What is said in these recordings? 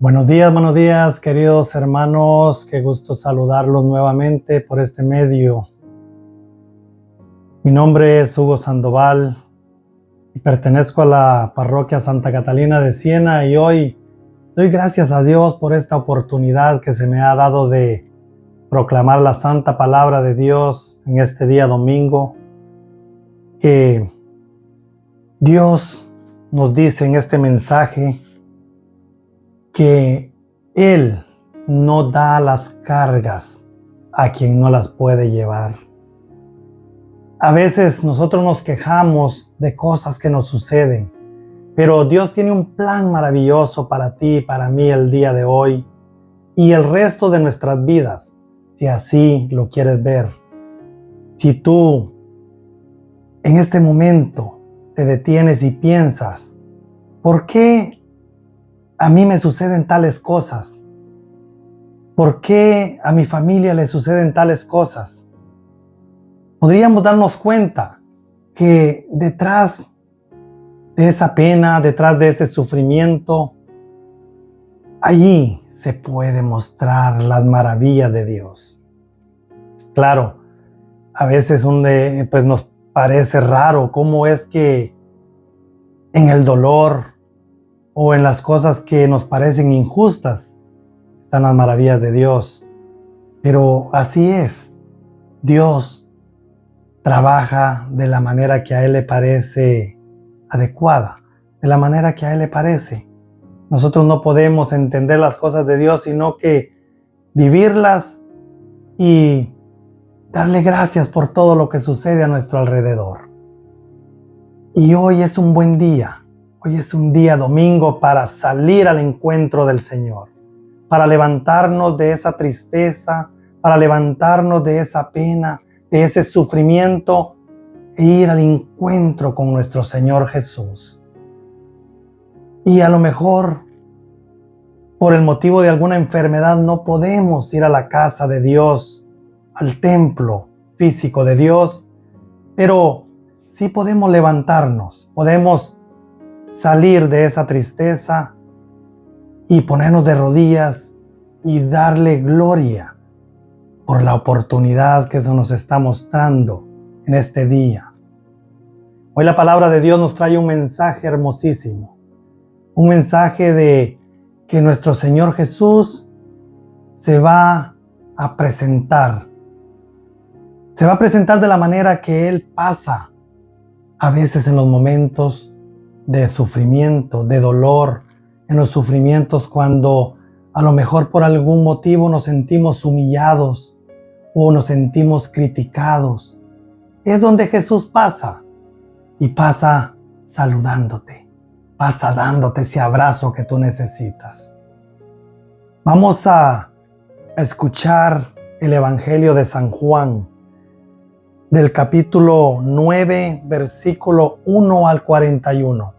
Buenos días, queridos hermanos. Qué gusto saludarlos nuevamente por este medio. Mi nombre es Hugo Sandoval y pertenezco a la parroquia Santa Catalina de Siena, y hoy doy gracias a Dios por esta oportunidad que se me ha dado de proclamar la santa palabra de Dios en este día domingo, que Dios nos dice en este mensaje que Él no da las cargas a quien no las puede llevar. A veces nosotros nos quejamos de cosas que nos suceden, pero Dios tiene un plan maravilloso para ti y para mí el día de hoy y el resto de nuestras vidas, si así lo quieres ver. Si tú en este momento te detienes y piensas, ¿por qué a mí me suceden tales cosas? ¿Por qué a mi familia le suceden tales cosas? Podríamos darnos cuenta que detrás de esa pena, detrás de ese sufrimiento, allí se puede mostrar las maravillas de Dios. Claro, a veces nos parece raro cómo es que en el dolor o en las cosas que nos parecen injustas están las maravillas de Dios. Pero así es. Dios trabaja de la manera que a Él le parece adecuada, de la manera que a Él le parece. Nosotros no podemos entender las cosas de Dios, sino que vivirlas y darle gracias por todo lo que sucede a nuestro alrededor. Y hoy es un buen día. Hoy es un día domingo para salir al encuentro del Señor, para levantarnos de esa tristeza, para levantarnos de esa pena, de ese sufrimiento e ir al encuentro con nuestro Señor Jesús. Y a lo mejor, por el motivo de alguna enfermedad, no podemos ir a la casa de Dios, al templo físico de Dios, pero sí podemos levantarnos, podemos salir de esa tristeza y ponernos de rodillas y darle gloria por la oportunidad que eso nos está mostrando en este día. Hoy la palabra de Dios nos trae un mensaje hermosísimo, un mensaje de que nuestro Señor Jesús se va a presentar de la manera que Él pasa a veces en los momentos de sufrimiento, de dolor, en los sufrimientos cuando a lo mejor por algún motivo nos sentimos humillados o nos sentimos criticados. Es donde Jesús pasa, y pasa saludándote, pasa dándote ese abrazo que tú necesitas. Vamos a escuchar el Evangelio de San Juan, del capítulo 9, versículo 1 al 41.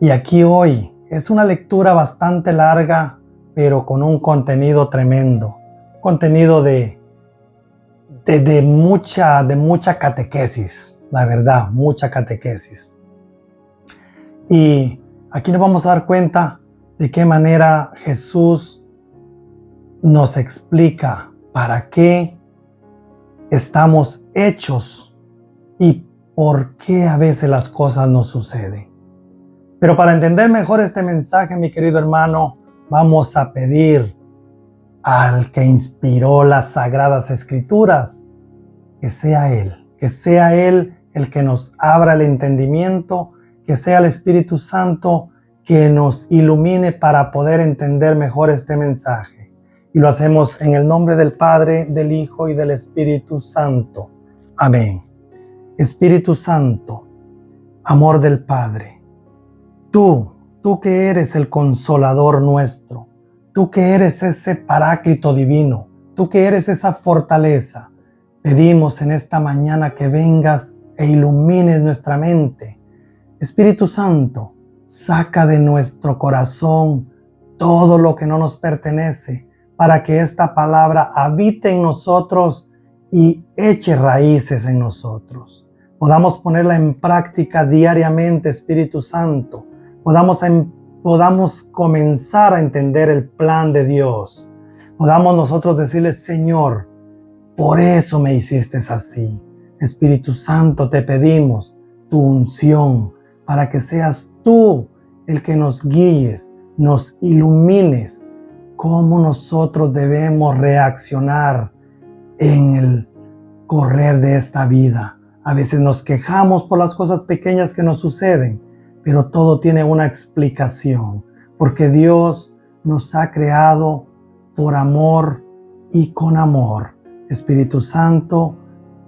Y aquí hoy es una lectura bastante larga, pero con un contenido tremendo, contenido de mucha catequesis, la verdad, mucha catequesis. Y aquí nos vamos a dar cuenta de qué manera Jesús nos explica para qué estamos hechos y por qué a veces las cosas nos suceden. Pero para entender mejor este mensaje, mi querido hermano, vamos a pedir al que inspiró las Sagradas Escrituras que sea Él el que nos abra el entendimiento, que sea el Espíritu Santo que nos ilumine para poder entender mejor este mensaje. Y lo hacemos en el nombre del Padre, del Hijo y del Espíritu Santo. Amén. Espíritu Santo, amor del Padre, tú que eres el consolador nuestro, tú que eres ese paráclito divino, tú que eres esa fortaleza, pedimos en esta mañana que vengas e ilumines nuestra mente. Espíritu Santo, saca de nuestro corazón todo lo que no nos pertenece, para que esta palabra habite en nosotros y eche raíces en nosotros. Podamos ponerla en práctica diariamente, Espíritu Santo. Podamos podamos comenzar a entender el plan de Dios. Podamos nosotros decirle, Señor, por eso me hiciste así. Espíritu Santo, te pedimos tu unción para que seas tú el que nos guíes, nos ilumines, cómo nosotros debemos reaccionar en el correr de esta vida. A veces nos quejamos por las cosas pequeñas que nos suceden, pero todo tiene una explicación, porque Dios nos ha creado por amor y con amor. Espíritu Santo,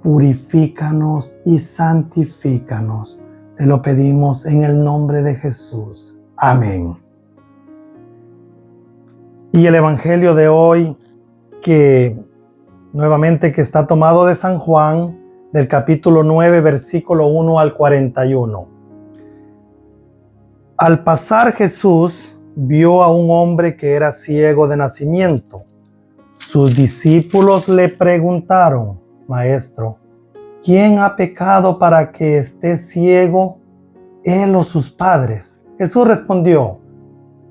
purifícanos y santifícanos. Te lo pedimos en el nombre de Jesús. Amén. Y el Evangelio de hoy, que está tomado de San Juan, del capítulo 9, versículo 1 al 41. Al pasar Jesús vio a un hombre que era ciego de nacimiento. Sus discípulos le preguntaron, Maestro, ¿quién ha pecado para que esté ciego, él o sus padres? Jesús respondió,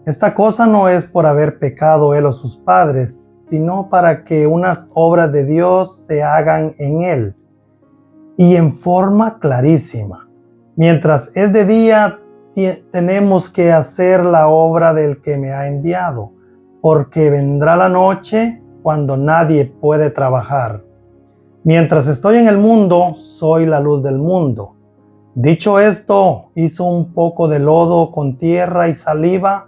esta cosa no es por haber pecado él o sus padres, sino para que unas obras de Dios se hagan en él. Y en forma clarísima. Mientras es de día, tenemos que hacer la obra del que me ha enviado, porque vendrá la noche cuando nadie puede trabajar. Mientras estoy en el mundo, soy la luz del mundo. Dicho esto, hizo un poco de lodo con tierra y saliva,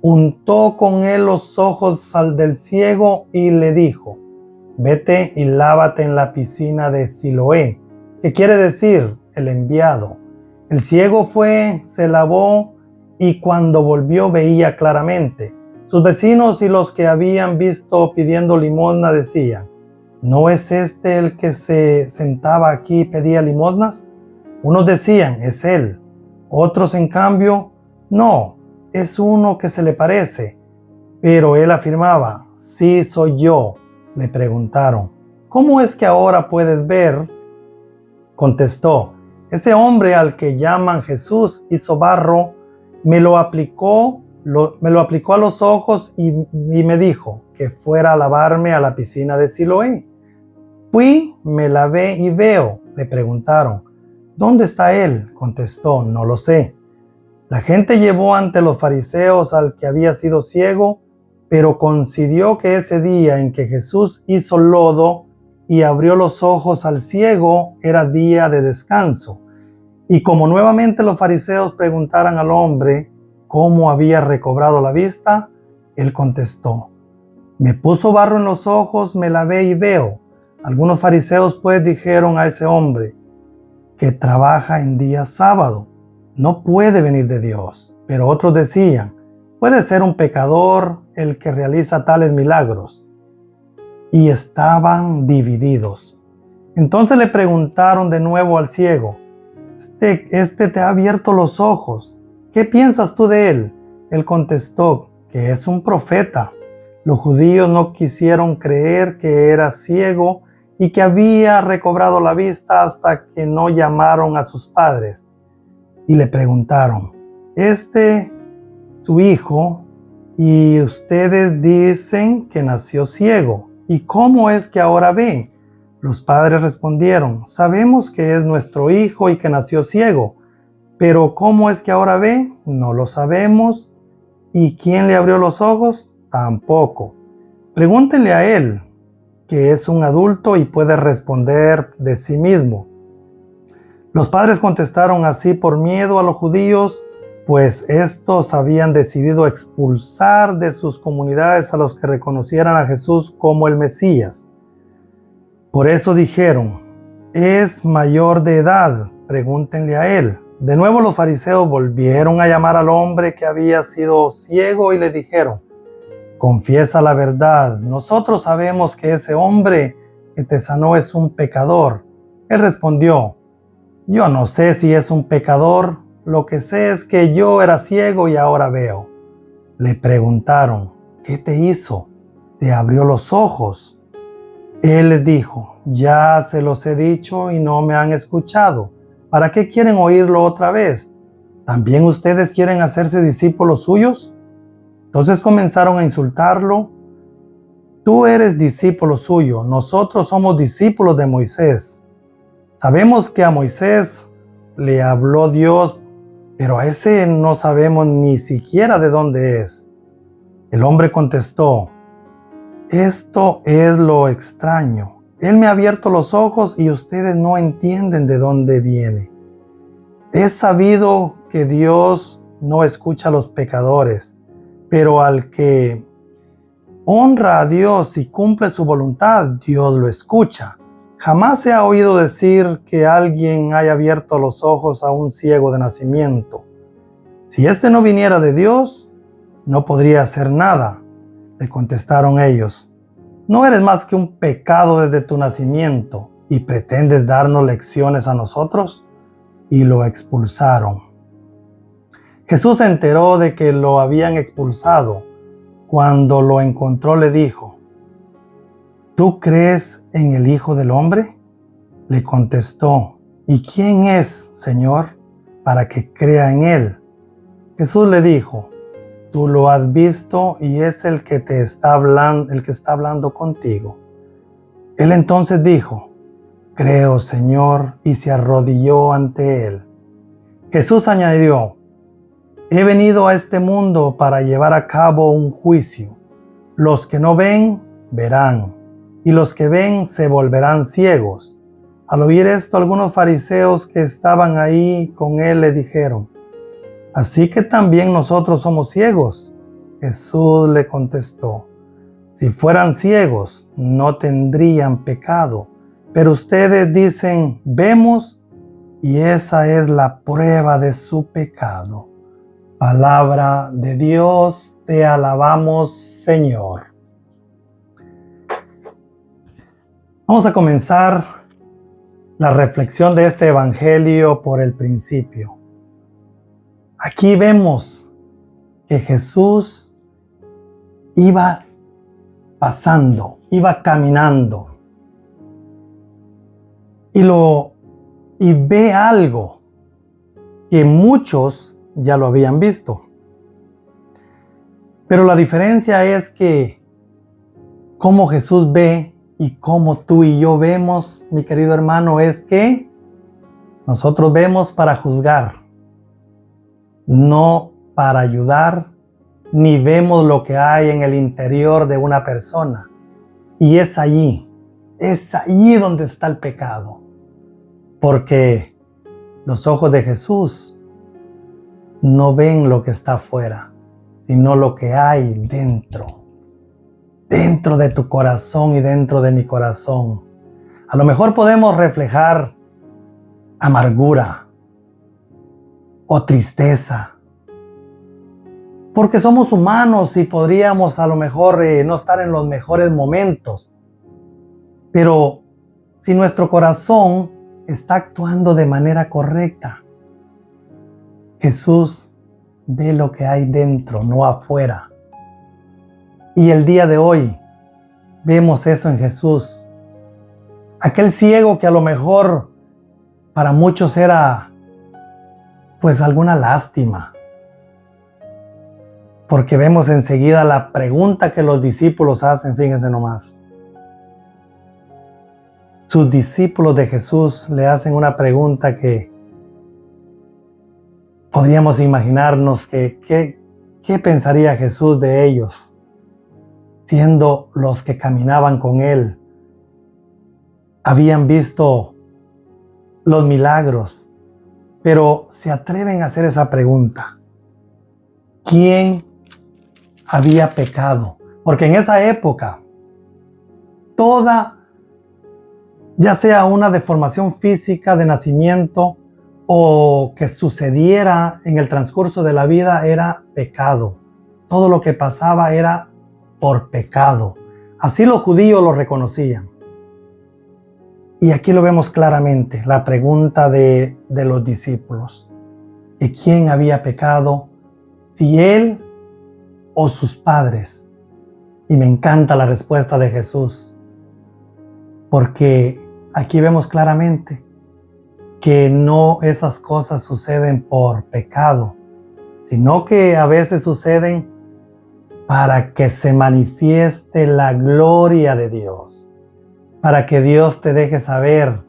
untó con él los ojos al del ciego y le dijo, vete y lávate en la piscina de Siloé, que quiere decir el enviado. El ciego fue, se lavó y cuando volvió veía claramente. Sus vecinos y los que habían visto pidiendo limosna decían, ¿no es este el que se sentaba aquí y pedía limosnas? Unos decían, es él. Otros, en cambio, no, es uno que se le parece. Pero él afirmaba, sí soy yo. Le preguntaron, ¿cómo es que ahora puedes ver? Contestó, ese hombre al que llaman Jesús hizo barro, me lo aplicó a los ojos y me dijo que fuera a lavarme a la piscina de Siloé. Fui, me lavé y veo. Le preguntaron, ¿dónde está él? Contestó, no lo sé. La gente llevó ante los fariseos al que había sido ciego, pero coincidió que ese día en que Jesús hizo lodo y abrió los ojos al ciego era día de descanso. Y como nuevamente los fariseos preguntaran al hombre cómo había recobrado la vista, él contestó, me puso barro en los ojos, me lavé y veo. Algunos fariseos pues dijeron a ese hombre que trabaja en día sábado, no puede venir de Dios. Pero otros decían, puede ser un pecador el que realiza tales milagros. Y estaban divididos. Entonces le preguntaron de nuevo al ciego, este te ha abierto los ojos, ¿qué piensas tú de él? Él contestó que es un profeta. Los judíos no quisieron creer que era ciego y que había recobrado la vista hasta que no llamaron a sus padres. Y le preguntaron, su hijo, y ustedes dicen que nació ciego, ¿y cómo es que ahora ve? Los padres respondieron, sabemos que es nuestro hijo y que nació ciego, pero ¿cómo es que ahora ve? No lo sabemos. ¿Y quién le abrió los ojos? Tampoco. Pregúntenle a él, que es un adulto y puede responder de sí mismo. Los padres contestaron así por miedo a los judíos, pues estos habían decidido expulsar de sus comunidades a los que reconocieran a Jesús como el Mesías. Por eso dijeron, ¿es mayor de edad? Pregúntenle a él. De nuevo los fariseos volvieron a llamar al hombre que había sido ciego y le dijeron, confiesa la verdad, nosotros sabemos que ese hombre que te sanó es un pecador. Él respondió, yo no sé si es un pecador, lo que sé es que yo era ciego y ahora veo. Le preguntaron, ¿qué te hizo? ¿Te abrió los ojos? Él les dijo, ya se los he dicho y no me han escuchado. ¿Para qué quieren oírlo otra vez? ¿también ustedes quieren hacerse discípulos suyos? Entonces comenzaron a insultarlo. Tú eres discípulo suyo, nosotros somos discípulos de Moisés. Sabemos que a Moisés le habló Dios, pero a ese no sabemos ni siquiera de dónde es. El hombre contestó, esto es lo extraño. Él me ha abierto los ojos y ustedes no entienden de dónde viene. Es sabido que Dios no escucha a los pecadores, pero al que honra a Dios y cumple su voluntad, Dios lo escucha. Jamás se ha oído decir que alguien haya abierto los ojos a un ciego de nacimiento. Si éste no viniera de Dios, no podría hacer nada. Le contestaron ellos, ¿no eres más que un pecado desde tu nacimiento y pretendes darnos lecciones a nosotros? Y lo expulsaron. Jesús se enteró de que lo habían expulsado. Cuando lo encontró le dijo, ¿tú crees en el Hijo del Hombre? Le contestó, ¿y quién es, Señor, para que crea en él? Jesús le dijo, tú lo has visto y es el que está hablando contigo. Él entonces dijo, creo, Señor, y se arrodilló ante él. Jesús añadió, he venido a este mundo para llevar a cabo un juicio. Los que no ven, verán, y los que ven se volverán ciegos. Al oír esto, algunos fariseos que estaban ahí con él le dijeron, ¿así que también nosotros somos ciegos? Jesús le contestó, si fueran ciegos, no tendrían pecado, pero ustedes dicen, vemos, y esa es la prueba de su pecado. Palabra de Dios, te alabamos, Señor. Vamos a comenzar la reflexión de este evangelio por el principio. Aquí vemos que Jesús iba pasando, iba caminando y ve algo que muchos ya lo habían visto. Pero la diferencia es que cómo Jesús ve y cómo tú y yo vemos, mi querido hermano, es que nosotros vemos para juzgar, no para ayudar, ni vemos lo que hay en el interior de una persona. Y es allí donde está el pecado. Porque los ojos de Jesús no ven lo que está afuera, sino lo que hay dentro de tu corazón y dentro de mi corazón. A lo mejor podemos reflejar amargura o tristeza, porque somos humanos y podríamos a lo mejor no estar en los mejores momentos, pero si nuestro corazón está actuando de manera correcta, Jesús ve lo que hay dentro, no afuera. Y el día de hoy vemos eso en Jesús. Aquel ciego que a lo mejor para muchos era pues alguna lástima. Porque vemos enseguida la pregunta que los discípulos hacen, fíjense nomás. Sus discípulos de Jesús le hacen una pregunta que podríamos imaginarnos qué pensaría Jesús de ellos, siendo los que caminaban con él, habían visto los milagros, pero se atreven a hacer esa pregunta. ¿Quién había pecado? Porque en esa época, ya sea una deformación física de nacimiento o que sucediera en el transcurso de la vida, era pecado. Todo lo que pasaba era por pecado. Así los judíos lo reconocían. Y aquí lo vemos claramente, la pregunta de los discípulos. ¿Y quién había pecado? ¿Si él o sus padres? Y me encanta la respuesta de Jesús, porque aquí vemos claramente que no esas cosas suceden por pecado, sino que a veces suceden para que se manifieste la gloria de Dios, para que Dios te deje saber,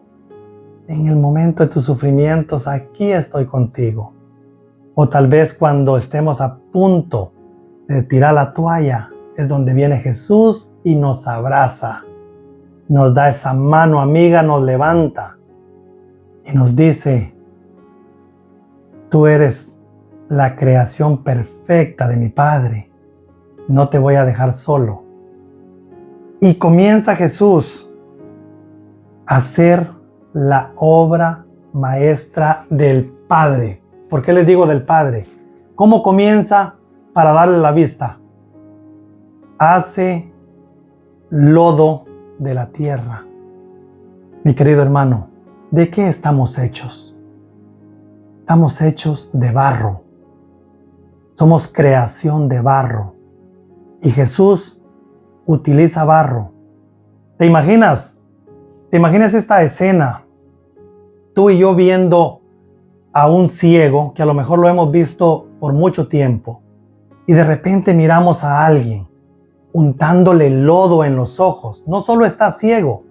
en el momento de tus sufrimientos, aquí estoy contigo. O tal vez cuando estemos a punto de tirar la toalla, es donde viene Jesús y nos abraza, nos da esa mano amiga, nos levanta y nos dice: tú eres la creación perfecta de mi Padre, no te voy a dejar solo. Y comienza Jesús a hacer la obra maestra del Padre. ¿Por qué les digo del Padre? ¿Cómo comienza para darle la vista? Hace lodo de la tierra. Mi querido hermano, ¿de qué estamos hechos? Estamos hechos de barro. Somos creación de barro. Y Jesús utiliza barro. ¿Te imaginas? ¿Te imaginas esta escena? Tú y yo viendo a un ciego, que a lo mejor lo hemos visto por mucho tiempo, y de repente miramos a alguien untándole lodo en los ojos. No solo está ciego,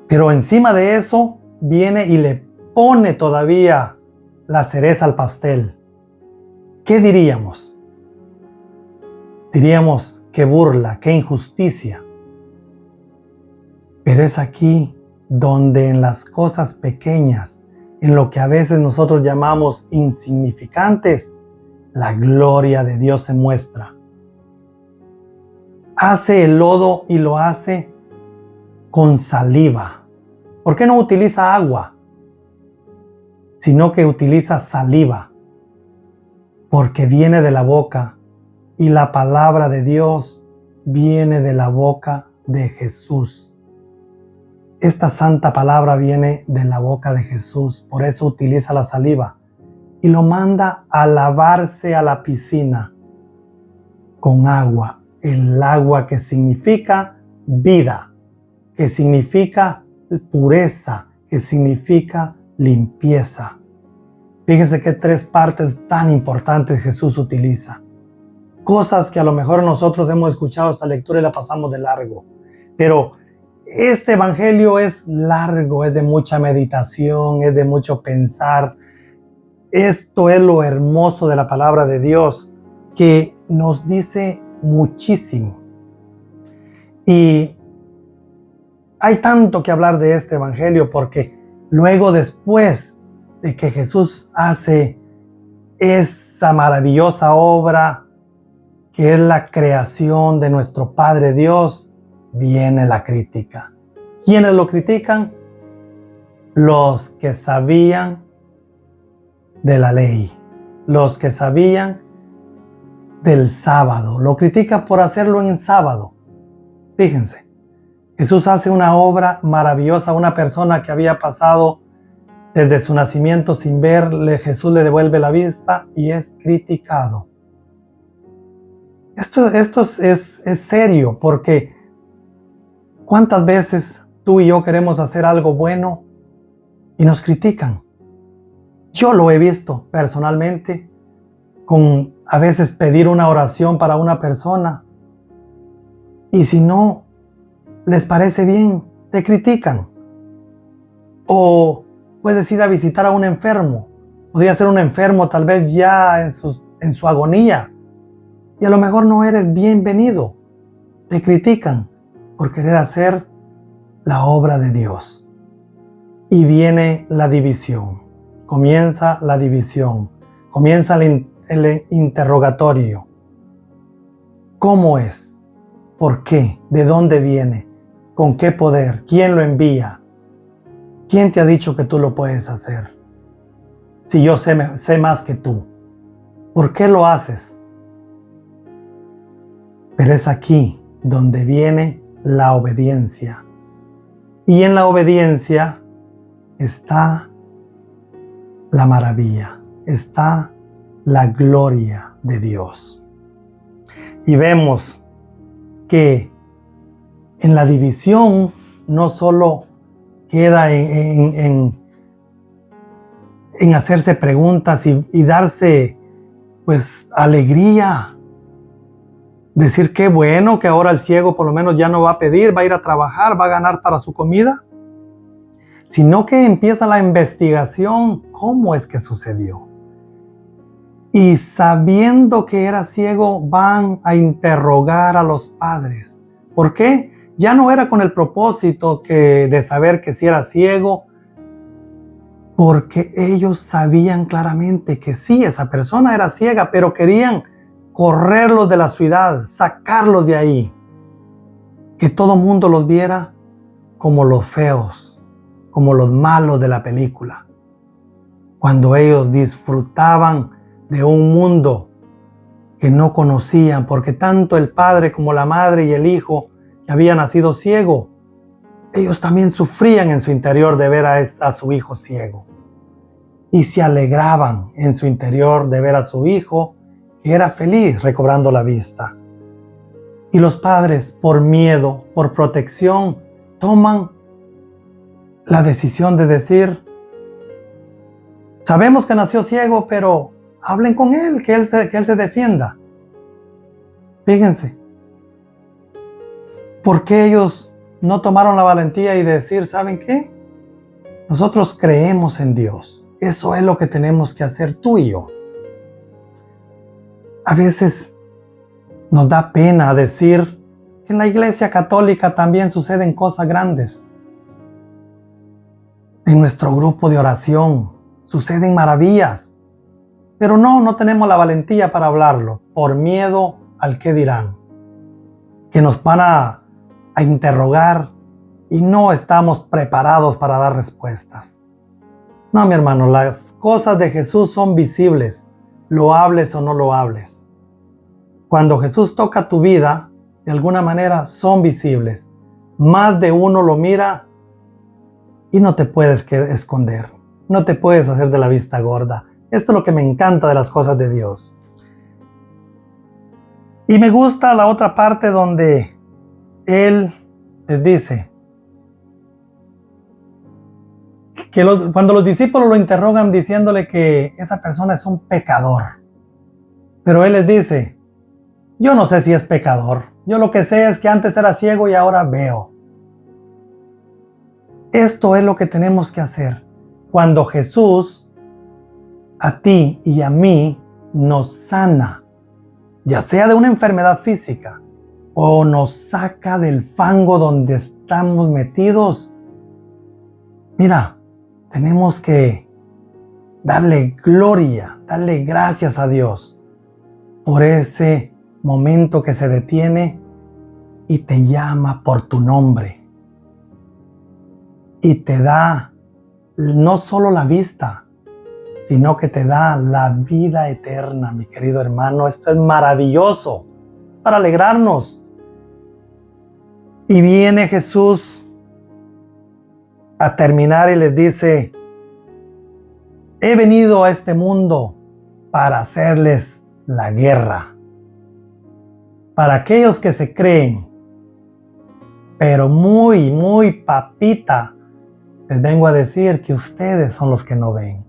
pero encima de eso viene y le pone todavía la cereza al pastel. ¿Qué diríamos? Diríamos: qué burla, qué injusticia. Pero es aquí donde en las cosas pequeñas, en lo que a veces nosotros llamamos insignificantes, la gloria de Dios se muestra. Hace el lodo y lo hace con saliva. ¿Por qué no utiliza agua? Sino que utiliza saliva. Porque viene de la boca, y la palabra de Dios viene de la boca de Jesús. Esta santa palabra viene de la boca de Jesús, por eso utiliza la saliva y lo manda a lavarse a la piscina con agua, el agua que significa vida, que significa pureza, que significa limpieza. Fíjense qué tres partes tan importantes Jesús utiliza. Cosas que a lo mejor nosotros hemos escuchado esta lectura y la pasamos de largo, pero este evangelio es largo, es de mucha meditación, es de mucho pensar. Esto es lo hermoso de la palabra de Dios, que nos dice muchísimo. Y hay tanto que hablar de este evangelio, porque luego, después de que Jesús hace esa maravillosa obra que es la creación de nuestro Padre Dios, viene la crítica. ¿Quiénes lo critican? Los que sabían de la ley, los que sabían del sábado. Lo critican por hacerlo en sábado. Fíjense, Jesús hace una obra maravillosa. Una persona que había pasado desde su nacimiento sin verle, Jesús le devuelve la vista y es criticado. Esto es serio, porque ¿cuántas veces tú y yo queremos hacer algo bueno y nos critican? Yo lo he visto personalmente, con a veces pedir una oración para una persona, y si no les parece bien, te critican. O puedes ir a visitar a un enfermo. Podría ser un enfermo tal vez ya en su agonía, y a lo mejor no eres bienvenido. Te critican por querer hacer la obra de Dios. Y viene la división. Comienza la división. Comienza el interrogatorio. ¿Cómo es? ¿Por qué? ¿De dónde viene? ¿Con qué poder? ¿Quién lo envía? ¿Quién te ha dicho que tú lo puedes hacer? Si yo sé más que tú. ¿Por qué lo haces? Pero es aquí donde viene la obediencia. Y en la obediencia está la maravilla, está la gloria de Dios. Y vemos que en la división no solo queda en en hacerse preguntas y darse pues alegría. Decir qué bueno que ahora el ciego por lo menos ya no va a pedir, va a ir a trabajar, va a ganar para su comida. Sino que empieza la investigación, ¿cómo es que sucedió? Y sabiendo que era ciego, van a interrogar a los padres. ¿Por qué? Ya no era con el propósito de saber que si era ciego, porque ellos sabían claramente que sí, esa persona era ciega, pero querían correrlos de la ciudad, sacarlos de ahí. Que todo mundo los viera como los feos, como los malos de la película. Cuando ellos disfrutaban de un mundo que no conocían, porque tanto el padre como la madre y el hijo que había nacido ciego, ellos también sufrían en su interior de ver a su hijo ciego. Y se alegraban en su interior de ver a su hijo que era feliz recobrando la vista. Y los padres, por miedo, por protección, toman la decisión de decir: sabemos que nació ciego, pero hablen con él, que él se defienda. Fíjense, ¿por qué ellos no tomaron la valentía y decir: ¿saben qué? Nosotros creemos en Dios. Eso es lo que tenemos que hacer tú y yo. A veces nos da pena decir que en la Iglesia Católica también suceden cosas grandes. En nuestro grupo de oración suceden maravillas, pero no tenemos la valentía para hablarlo, por miedo al qué dirán, que nos van a interrogar y no estamos preparados para dar respuestas. No, mi hermano, las cosas de Jesús son visibles, lo hables o no lo hables. Cuando Jesús toca tu vida, de alguna manera son visibles. Más de uno lo mira y no te puedes esconder. No te puedes hacer de la vista gorda. Esto es lo que me encanta de las cosas de Dios. Y me gusta la otra parte donde Él les dice que cuando los discípulos lo interrogan diciéndole que esa persona es un pecador. Pero Él les dice: yo no sé si es pecador. Yo lo que sé es que antes era ciego y ahora veo. Esto es lo que tenemos que hacer. Cuando Jesús a ti y a mí nos sana, ya sea de una enfermedad física o nos saca del fango donde estamos metidos, mira, tenemos que darle gloria, darle gracias a Dios por ese momento que se detiene y te llama por tu nombre y te da no solo la vista, sino que te da la vida eterna, mi querido hermano. Esto es maravilloso, para alegrarnos. Y viene Jesús a terminar y les dice: he venido a este mundo para hacerles la guerra. Para aquellos que se creen, pero muy papita, les vengo a decir que ustedes son los que no ven.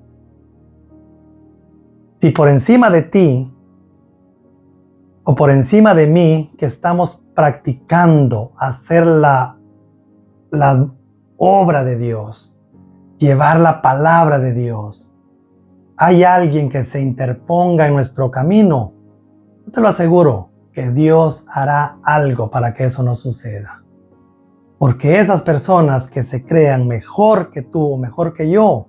Si por encima de ti o por encima de mí, que estamos practicando hacer la obra de Dios, llevar la palabra de Dios, hay alguien que se interponga en nuestro camino, yo te lo aseguro que Dios hará algo para que eso no suceda. Porque esas personas que se crean mejor que tú, mejor que yo,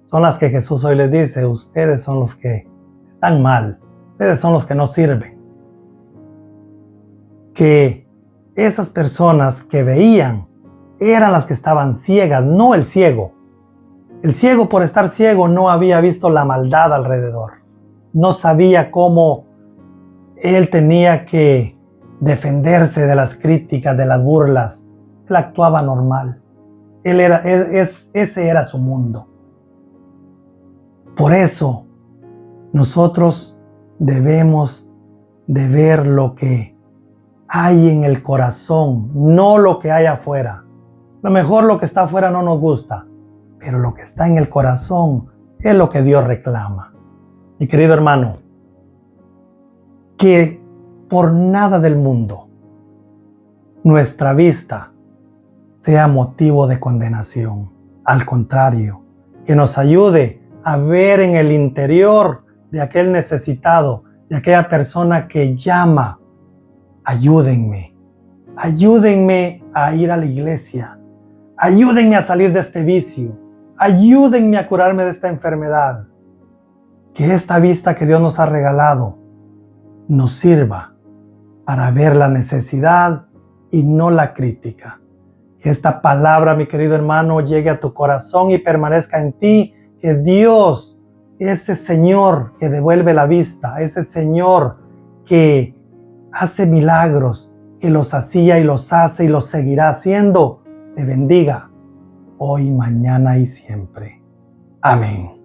son las que Jesús hoy les dice: ustedes son los que están mal, ustedes son los que no sirven. Que esas personas que veían eran las que estaban ciegas, no el ciego. El ciego, por estar ciego, no había visto la maldad alrededor. No sabía cómo él tenía que defenderse de las críticas, de las burlas. Él actuaba normal. Ese era su mundo. Por eso, nosotros debemos de ver lo que hay en el corazón, no lo que hay afuera. A lo mejor lo que está afuera no nos gusta, pero lo que está en el corazón, es lo que Dios reclama. Mi querido hermano, que por nada del mundo nuestra vista sea motivo de condenación. Al contrario, que nos ayude a ver en el interior de aquel necesitado, de aquella persona que llama: ayúdenme, ayúdenme a ir a la iglesia, ayúdenme a salir de este vicio, ayúdenme a curarme de esta enfermedad. Que esta vista que Dios nos ha regalado nos sirva para ver la necesidad y no la crítica. Que esta palabra, mi querido hermano, llegue a tu corazón y permanezca en ti. Que Dios, ese Señor que devuelve la vista, ese Señor que hace milagros, que los hacía y los hace y los seguirá haciendo, te bendiga hoy, mañana y siempre. Amén.